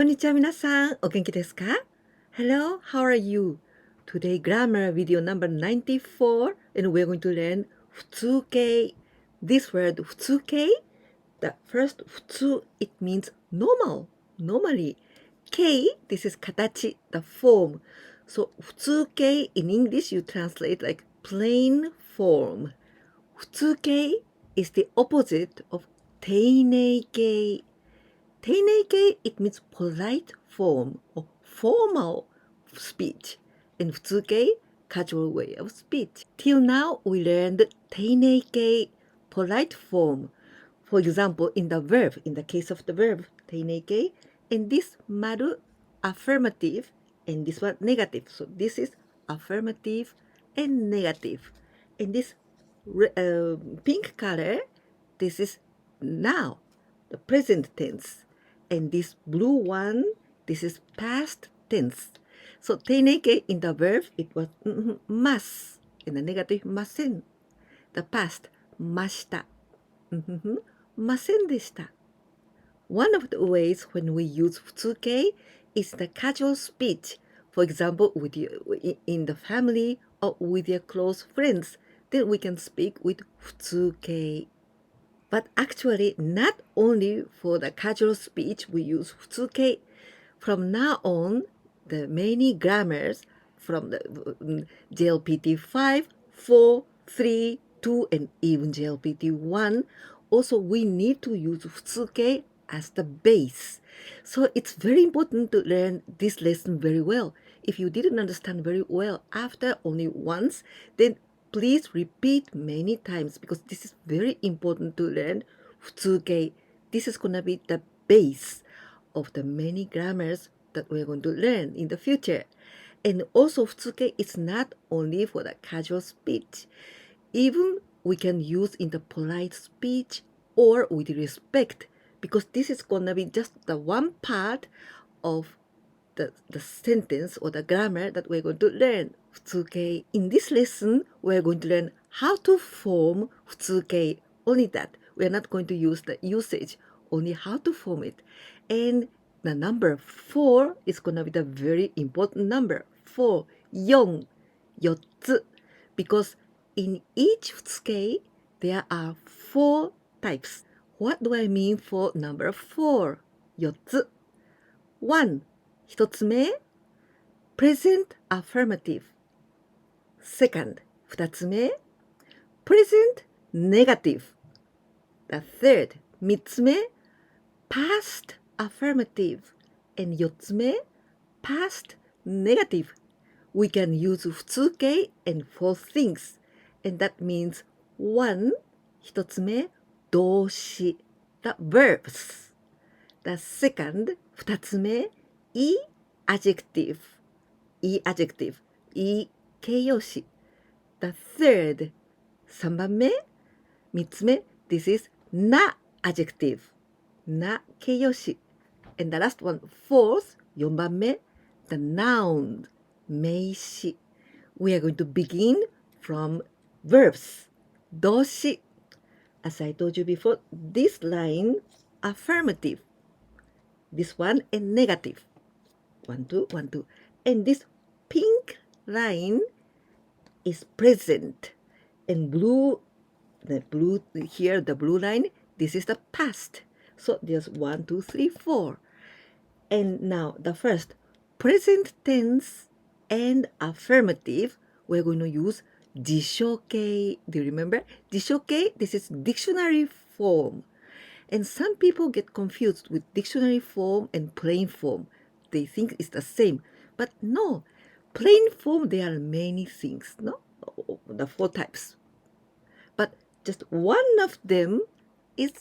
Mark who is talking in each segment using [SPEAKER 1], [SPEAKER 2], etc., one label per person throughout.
[SPEAKER 1] こんにちは皆さん、お元気ですか？ Hello, how are you? Today grammar video number 94 and we're going to learn 普通形. This word 普通形, the first 普通, it means normal, normally. K, this is 形, the form. So 普通形 in English you translate like plain form. 普通形 is the opposite of 丁寧形. 丁寧形 it means polite form or formal speech. And 普通形 casual way of speech. Till now we learned 丁寧形 polite form. For example, in the verb, in the case of the verb 丁寧形, and this 丸 affirmative and this one negative. So this is affirmative and negative. And this pink color, this is now, the present tense. And this blue one, this is past tense. So 丁寧形 in the verb, it was ます. In the negative, ません. The past, ました. ませんでした. One of the ways when we use 普通形 is the casual speech. For example, with you, in the family or with your close friends, then we can speak with 普通形. But actually, not only for the casual speech we use 普通形. From now on, the many grammars from the JLPT5, 4, 3, 2, and even JLPT1, also we need to use 普通形 as the base. So it's very important to learn this lesson very well. If you didn't understand very well after only once, then please repeat many times because this is very important to learn 普通形. This is going to be the base of the many grammars that we're going to learn in the future. And also 普通形 is not only for the casual speech. Even we can use in the polite speech or with respect because this is going to be just the one part of the sentence or the grammar that we're going to learn 普通形. In this lesson, we're going to learn how to form 普通形. Only that. We're not going to use the usage, only how to form it. And the number 4 is going to be the very important number. 4, 4, 4つ. Because in each 普通形, there are 4 types. What do I mean for number 4? 4つ. 1, 1つ目 present affirmative. Second, 2つ目 present negative. The third, 3つ目 past affirmative. And 4つ目 past negative. We can use 普通形 and 4 things. And that means 1, 1つ目動詞 the verbs. The second, 2つ目 い adjective. い adjective. い形容詞 The third, 3番目 3つ目 This is な adjective. な形容詞 And the last one, fourth, 4番目 The noun. 名詞 We are going to begin from verbs. 動詞 As I told you before, this line, affirmative. This one, and negative. 1, 2, 1, 2. And this pink line is present. And blue, the blue here, the blue line, this is the past. So there's 1, 2, 3, 4. And now the first, present tense and affirmative, we're going to use 辞書形. Do you remember? 辞書形, this is dictionary form. And some people get confused with dictionary form and plain form. They think it's the same. But no, plain form, there are many things, no? The 4 types. But just one of them is,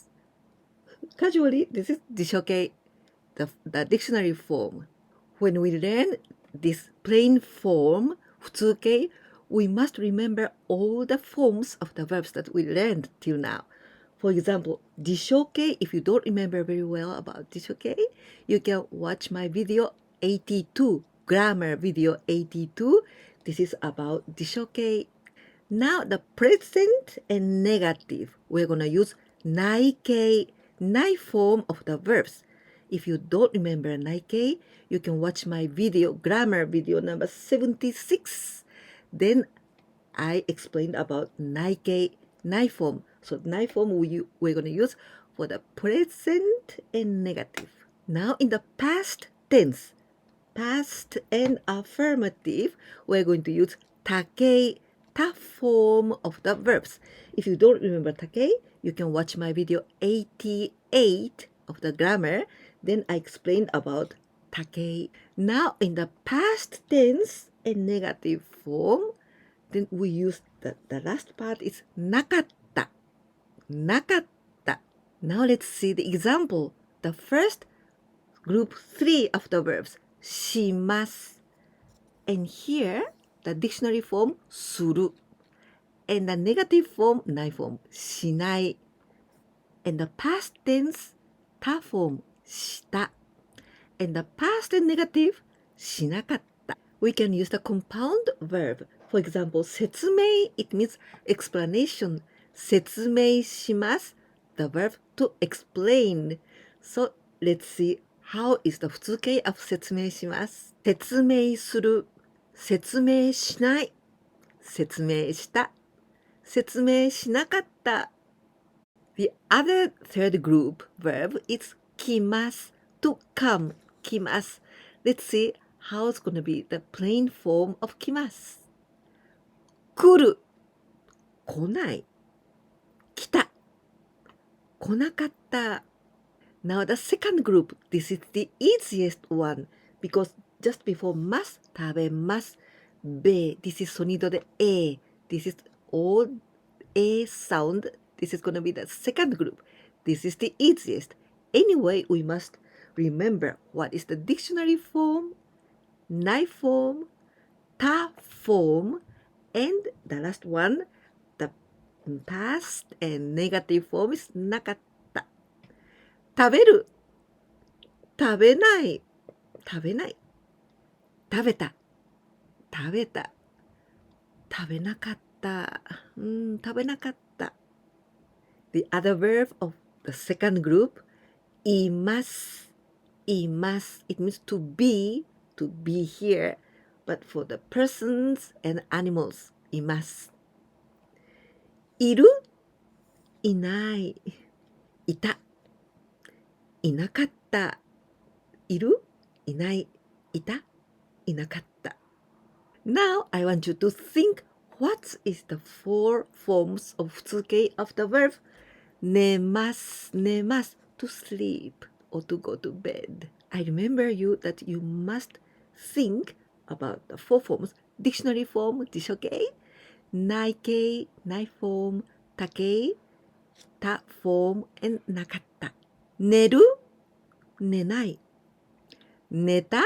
[SPEAKER 1] casually, this is 辞書形, the dictionary form. When we learn this plain form, 普通形, we must remember all the forms of the verbs that we learned till now. For example, 辞書形, if you don't remember very well about 辞書形, you can watch my video 82, grammar video 82. This is about 辞書形. Now the present and negative, we're going to use ない形, ない form of the verbs. If you don't remember Nike, you can watch my video, grammar video number 76. Then I explained about Nike, knife form. So knife form we're going to use for the present and negative. Now in the past tense, past and affirmative, we're going to use take, ta form of the verbs. If you don't remember take, you can watch my video 88 of the grammar. Then I explained about take. Now in the past tense and negative form, then we use the last part is なかった。なかった。Now let's see the example. The first group 3 of the verbs, します。And here, the dictionary form, する. And the negative form, ないform, しない. And the past tense, た form, した. And the past and negative, しなかった. We can use the compound verb. For example, 説明, it means explanation. 説明します, the verb to explain. So let's see how is the 普通形 of 説明します。説明する、説明しない、説明した、説明しなかった。The other third group verb is 来ます to come, 来ます。Let's see how it's going to be the plain form of 来ます。来る、来ない、来た、来なかった。Now the second group, this is the easiest one because just before ます、食べます、べ、this is sonido de e, this is all a sound, this is going to be the second group. This is the easiest. Anyway, we must remember what is the dictionary form, ない form, た form, and the last one, the past and negative form is なかった。食べる、食べない、食べない。食べた、食べた。食べなかった。食べなかった。The other verb of the second group, います。います。It means to be here, but for the persons and animals, います。いる、いない、いた、いなかった。いる、いない、いた、いなかった。Now, I want you to think what is the 4 forms of 普通形 of the verb 寝ます、寝ます to sleep or to go to bed. I remember you that you must think about the 4 forms. Dictionary form, 辞書形, ない形, ない form, た形, た form, and なかった。寝る、寝ない。寝た、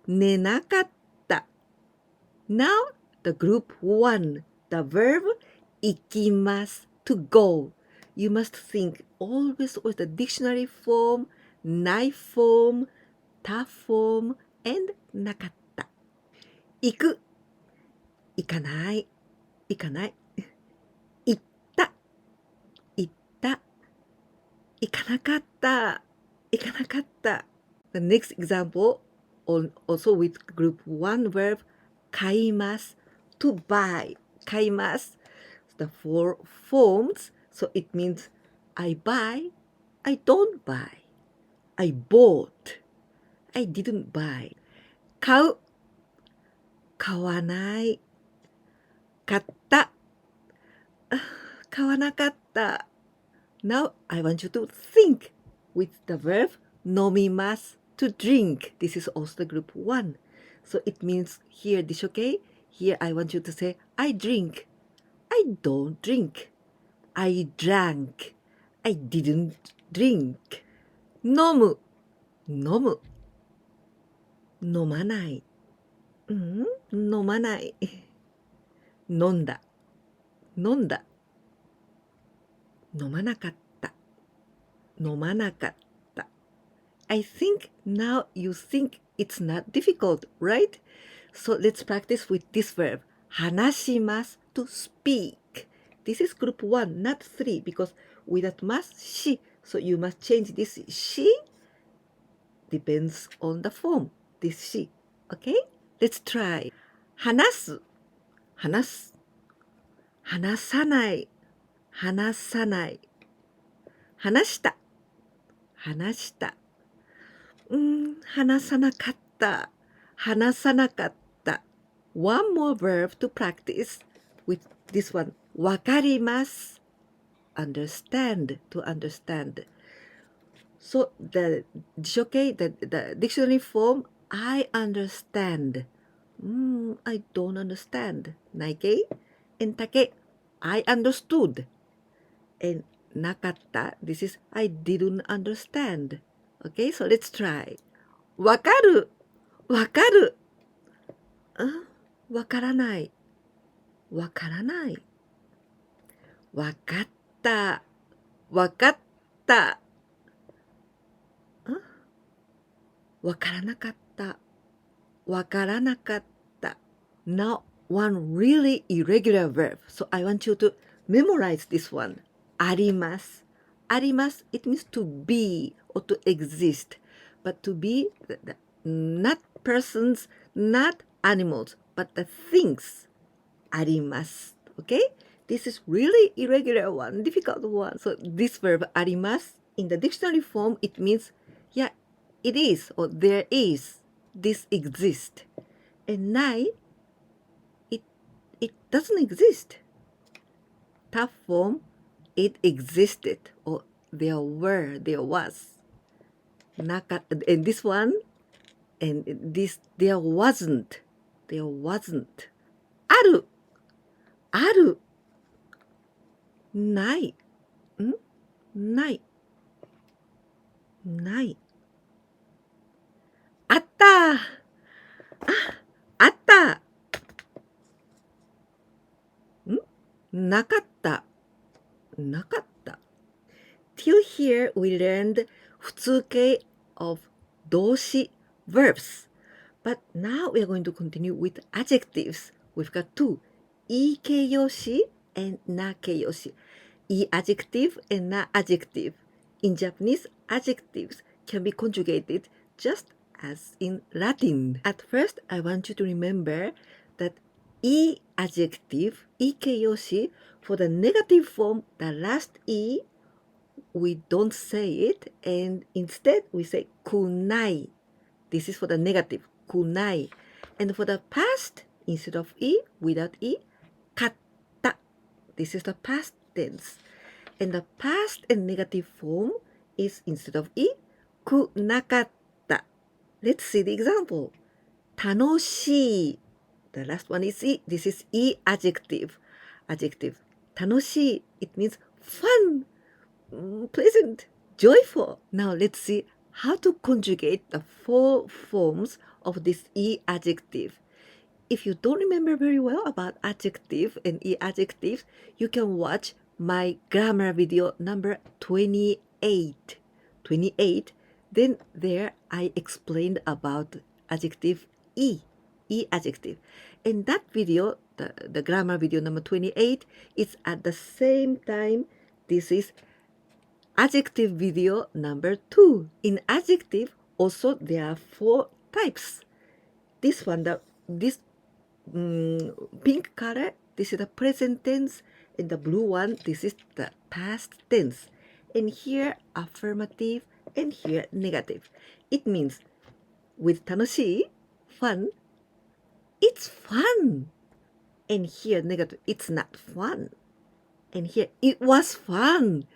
[SPEAKER 1] 寝なかった。Now, the group 1, the verb 行きます to go. You must think always with the dictionary form, ない form, た form, and なかった。行く、行かない、行かない。行った、行った。行かなかった、行かなかった。The next example, also with group 1 verb, 買います to buy, 買います the 4 forms, so it means I buy, I don't buy, I bought, I didn't buy. 買う、買わない、買った、買わなかった。Now I want you to think with the verb 飲みます to drink. This is also the group 1. So it means here, this okay? Here I want you to say, I drink. I don't drink. I drank. I didn't drink. 飲む、飲む。飲まない。飲まない。飲んだ、飲んだ。飲まなかった。飲まなかった。I think now you think it's not difficult, right? So let's practice with this verb. 話します to speak. This is group 1, not 3, because without must, she. So you must change this she depends on the form, this she. Okay? Let's try. 話す、話す。話さない、話さない。話した、話した。話さなかった、話さなかった。One more verb to practice with this one. わかります。Understand, to understand. So the dictionary form, I understand. I don't understand. ないけい and たけ I understood. And なかった this is I didn't understand. Okay, so let's try. わかる、わかる。わからない、わからない。わかった、わかった。わからなかった、わからなかった。Now, one really irregular verb. So I want you to memorize this one. あります。あります。It means to be or to exist. But to be, not persons, not animals, but the things. あります。Okay? This is really irregular one, difficult one. So this verb あります in the dictionary form, it means, yeah, it is or there is. This exists. And ない it doesn't exist. Tough form, it existed or there was. And this one, and this, there wasn't. ある、ある。ない。ない。ない。あった。あった。なかった。なかった。Till here we learned 普通形 of 動詞 verbs. But now we are going to continue with adjectives. We've got two. い形容詞 and な形容詞. い adjective and な adjective. In Japanese, adjectives can be conjugated just as in Latin. At first, I want you to remember that い adjective, い形容詞, for the negative form, the last い, we don't say it, and instead we say くない. This is for the negative, くない. And for the past, instead of い, without い, かった. This is the past tense. And the past and negative form is instead of い, くなかった. Let's see the example. 楽しい. The last one is い. This is い adjective. Adjective. 楽しい. It means fun, pleasant, joyful. Now let's see how to conjugate the four forms of this い adjective. If you don't remember very well about adjective and い adjectives, you can watch my grammar video number 28. 28. Then there I explained about adjective い adjective. And that video, the grammar video number 28, is at the same time, this is adjective video number 2. In adjective, also there are 4 types. This one, this pink color, this is the present tense, and the blue one, this is the past tense. And here, affirmative, and here, negative. It means, with 楽しい, fun, it's fun. And here, negative, it's not fun. And here, it was fun.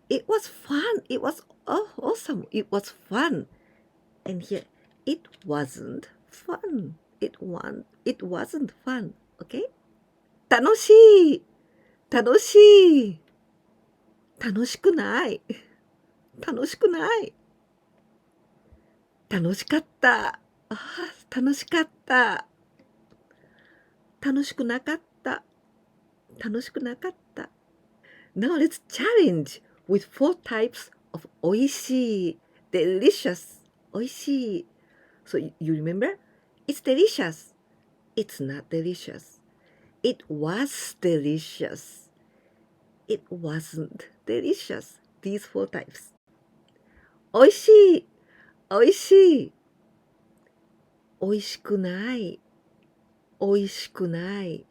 [SPEAKER 1] It was fun. It was awesome. It was fun. And here, it wasn't fun. It wasn't fun. Okay? 楽しい。楽しい。楽しくない。楽しくない。楽しかった。楽しかった。楽しくなかった。楽しくなかった。Now let's challenge with 4 types of おいしい delicious おいしい So you remember? It's delicious. It's not delicious. It was delicious. It wasn't delicious. These 4 types. おいしいおいしい。おいしくない。おいしくない。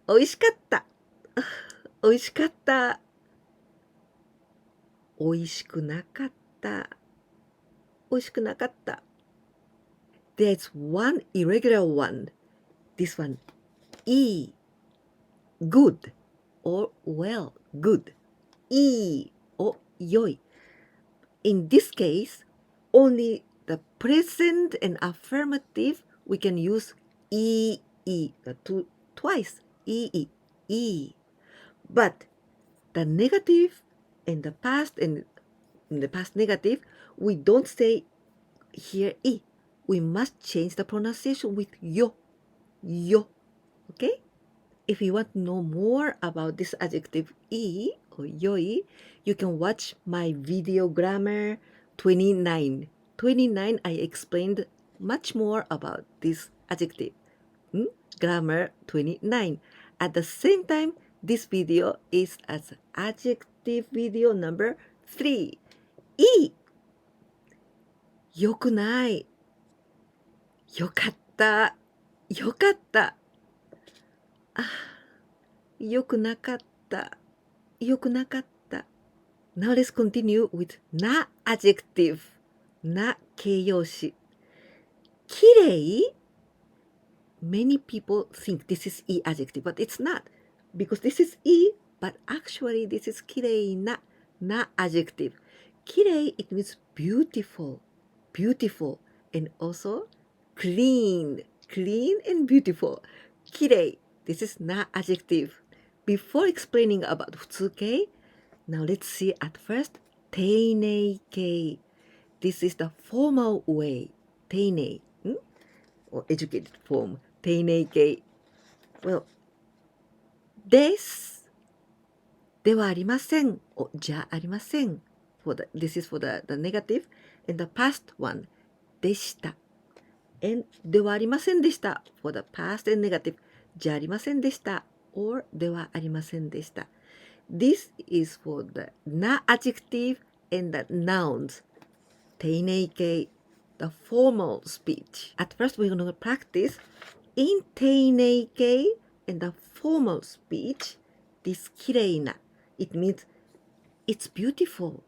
[SPEAKER 1] おいしかった。おいしかった。おいしくなかった。おいしくなかった。There's one irregular one. This one, E. Good or well, good. E or 良い. In this case, only the present and affirmative we can use twice. E. But the negative and the past and in the past negative, we don't say here E. We must change the pronunciation with yo. Okay? If you want to know more about this adjective E or yoi, you can watch my video grammar 29. 29, I explained much more about this adjective. Grammar 29. At the same time, this video is as adjective video number 3. E. よくない。よかった。よかった。あ、よくなかった。よくなかった。Now let's continue with な adjective. な形容詞。きれい Many people think this is E adjective, but it's not. Because this is E, but actually this is きれいな adjective. きれい it means beautiful. And also clean and beautiful. きれい this is な adjective. Before explaining about 普通形, now let's see at first 丁寧形. This is the formal way. 丁寧 or educated form. 丁寧形 Well, ですではありませんじゃありません This is for the negative. And the past one でした And ではありませんでした for the past and negative じゃありませんでした or ではありませんでした This is for the な adjective and the nouns 丁寧形 the formal speech. At first we're going to practice in 丁寧形 and the formal speech this きれいな It means it's beautiful.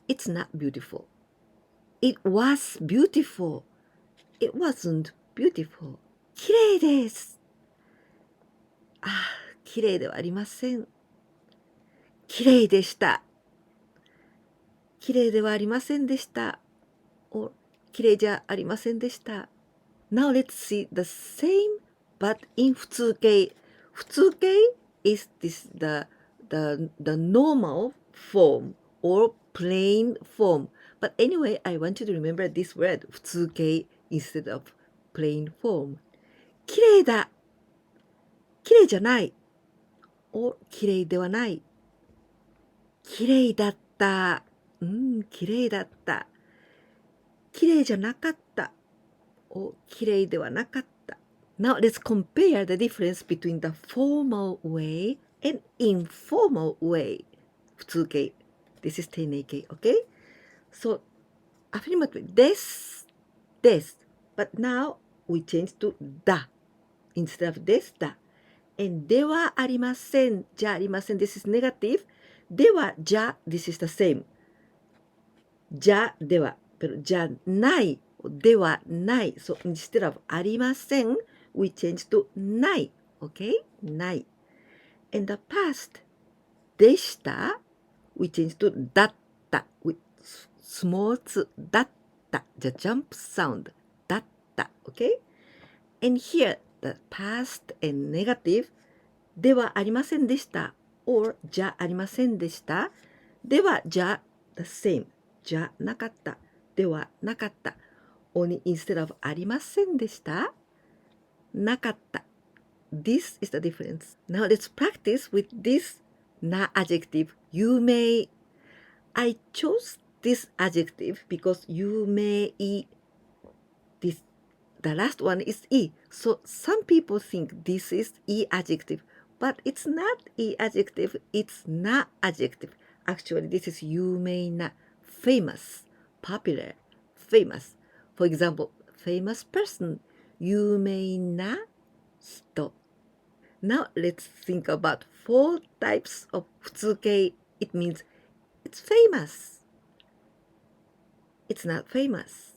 [SPEAKER 1] It's not beautiful. It was beautiful. It wasn't beautiful. きれいです。きれいではありません。きれいでした。きれいではありませんでした。or きれいじゃありませんでした。Now let's see the same but in 普通形。普通形 is this the normal form or plain form. But anyway, I want you to remember this word 普通形 instead of plain form. きれいだ。きれいじゃない。or きれいではない。きれいだった。きれいだった。きれいじゃなかった。or きれいではなかった。Now let's compare the difference between the formal way and informal way. 普通形 This is 丁寧形 Okay? So affirmative ですです But now we change to だ Instead of ですだ And ではありませんじゃありません This is negative ではじゃ This is the same じゃではじゃないではない So instead of ありません We change to ない Okay? ない And the past でした We change to だった with small つだった The jump sound だった Okay? And here the past and negative ではありませんでした or じゃありませんでしたではじゃ the same じゃなかったではなかった only instead of ありませんでしたなかった This is the difference. Now let's practice with this な adjective. You may. I chose this adjective because you may. This, the last one is E. So some people think this is E adjective. But it's not E adjective. It's な adjective. Actually, this is you may な famous popular, famous. For example, famous person, 有名な人. Now let's think about 4 types of 普通形. It means it's famous. It's not famous.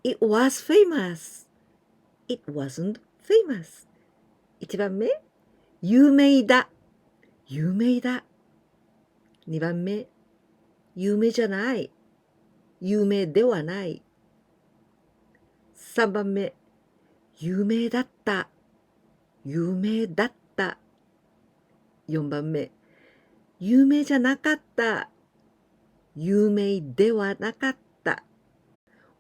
[SPEAKER 1] It was famous. It wasn't famous. 1番目、有名だ。有名だ。2番目、有名じゃない。有名ではない。3番目、有名だった。有名だった。4番目、有名じゃなかった。有名ではなかった。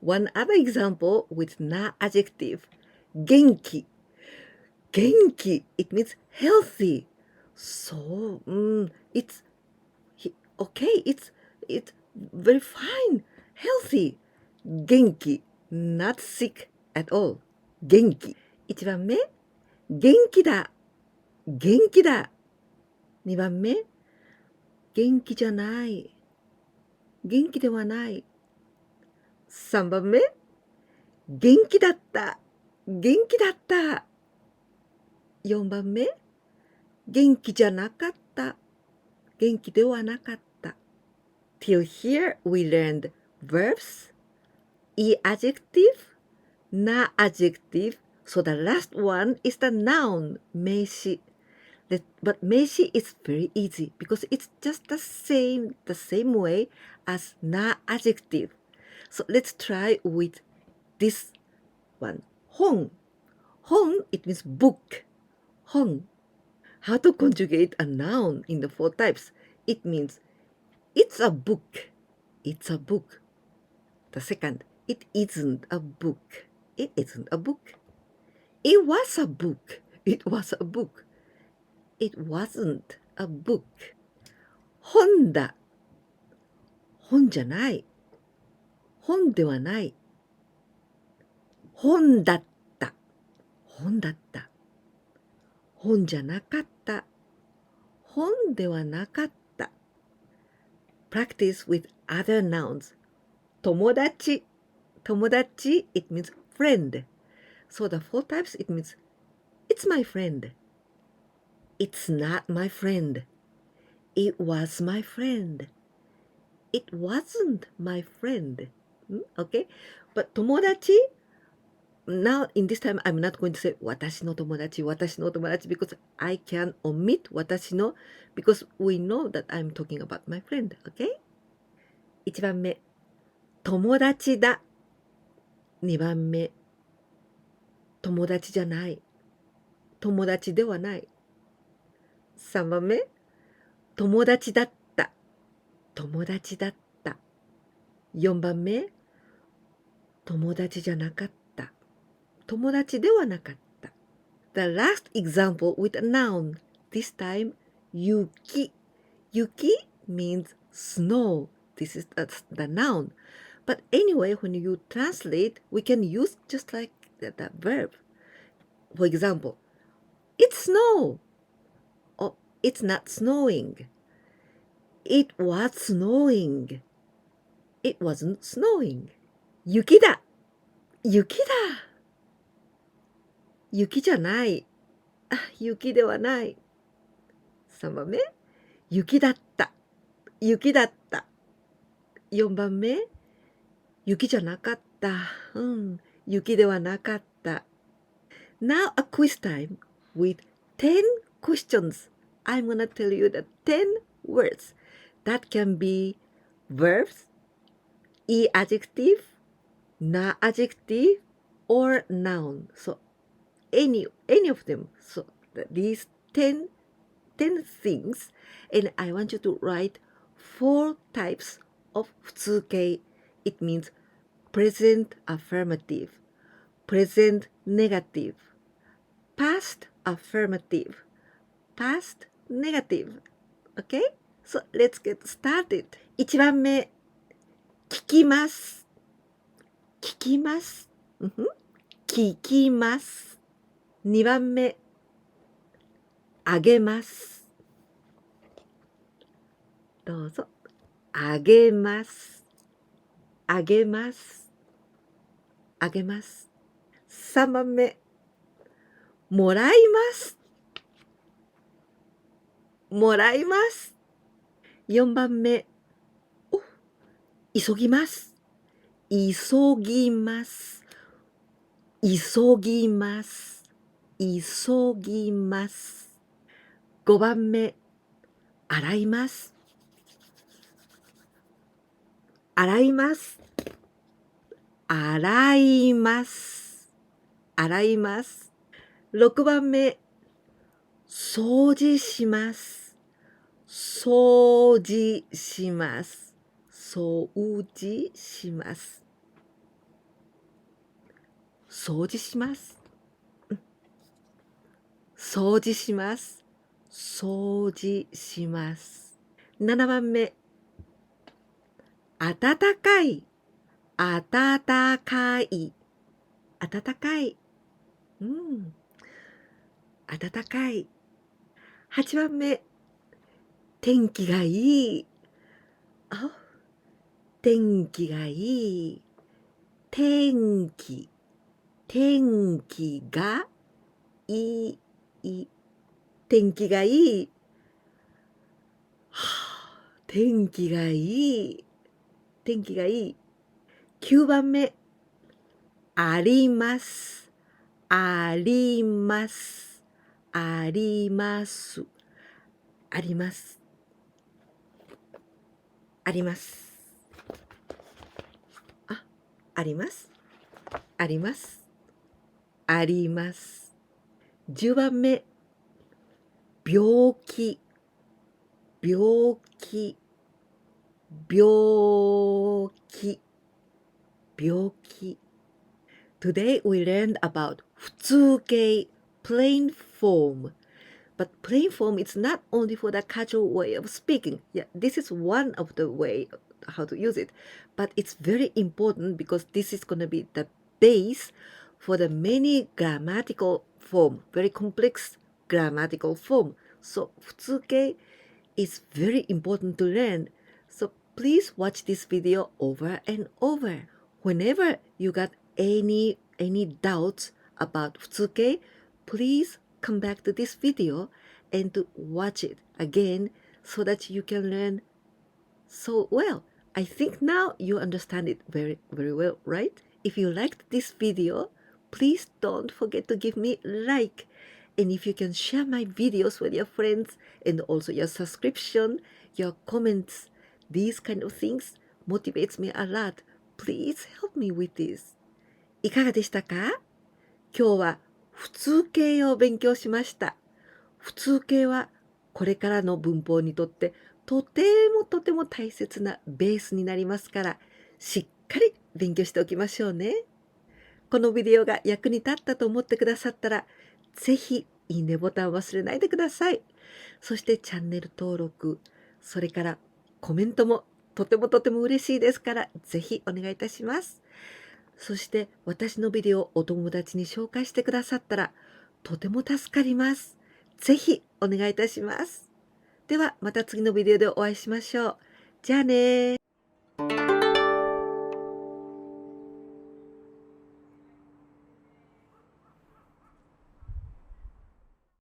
[SPEAKER 1] One other example with na adjective. 元気。元気。It means healthy. So, it's okay. It's very fine. Healthy. 元気。Not sick at all. 元気。1番目。元気だ。元気だ。2番目。元気じゃない。元気ではない。3番目。元気だった。元気だった。4番目。元気じゃなかった。元気ではなかった。Till here we learned verbs, e adjective, na adjective. So the last one is the noun, 名詞. But 名詞 is very easy because it's just the same way as na adjective. So let's try with this one. 本. 本, it means book. 本. How to conjugate a noun in the 4 types? It means it's a book. It's a book. The second, it isn't a book. It isn't a book. It was a book. It was a book. It wasn't a book. 本だ。本じゃない。本ではない。本だった。本だった。本じゃなかった。本ではなかった。Practice with other nouns. 友達。友達 it means friend. So the 4 types it means it's my friend. It's not my friend. It was my friend. It wasn't my friend. Okay? But 友達 now in this time I'm not going to say 私の友達 because I can omit 私の because we know that I'm talking about my friend. Okay? 1番目友達だ。2番目友達じゃない。友達ではない。3番目友達だった。友達だった。4番目友達じゃなかった。友達ではなかった。The last example with a noun. This time, 雪。雪 means snow. This is the noun. But anyway, when you translate, we can use just like the verb. For example, it's snow. Oh, it's not snowing. It was snowing. It wasn't snowing. 雪だ。雪だ。雪じゃない。雪ではない。3番目。雪だった。雪だった。4番目。雪じゃなかった。雪ではなかった。Now a quiz time with 10 questions. I'm gonna tell you the 10 words that can be verbs, e adjective, na adjective, or noun. So any of them. So these 10 things, and I want you to write 4 types of 普通形. It means present affirmative, present negative, past affirmative, past negative. Okay? So let's get started. 1番目、聞きます。聞きます。聞きます。2番目、あげます。どうぞ。あげます。あげます。あげます。3番目、もらいます。もらいます。4番目、急ぎます。急ぎます。急ぎます。急ぎます。5番目、洗います。洗います。洗います。洗います。6番目、掃除します。掃除します。掃除します。掃除します。掃除します。掃除します。7番目、暖かい。暖かい。暖かい。暖かい。8番目、天気がいい。天気がいい。天気がいい。天気がいい。天気がいい。天気がいい。9番目、あります。あります。あります。あります。あります。あります。あります。あります。10番目、病気。病気。病気。病気。Today we learned about 普通形 plain form. But plain form is not only for the casual way of speaking. Yeah, this is one of the way how to use it. But it's very important because this is going to be the base for the many grammatical form, very complex grammatical form. So 普通形 is very important to learn. So please watch this video over and over. Whenever you got any doubts about 普通形, please come back to this video and to watch it again so that you can learn so well. I think now you understand it very, very well, right? If you liked this video, please don't forget to give me like. And if you can share my videos with your friends and also your subscription, your comments, these kind of things motivates me a lot. Please help me with this. いかがでしたか？今日は普通形を勉強しました。普通形はこれからの文法にとってとても大切なベースになりますから、しっかり勉強しておきましょうね。このビデオが役に立ったと思ってくださったら、ぜひいいねボタンを忘れないでください。そしてチャンネル登録、それからコメントもとても嬉しいですから、ぜひお願いいたします。そして私のビデオをお友達に紹介してくださったらとても助かります。ぜひお願いいたします。ではまた次のビデオでお会いしましょう。じゃあねー。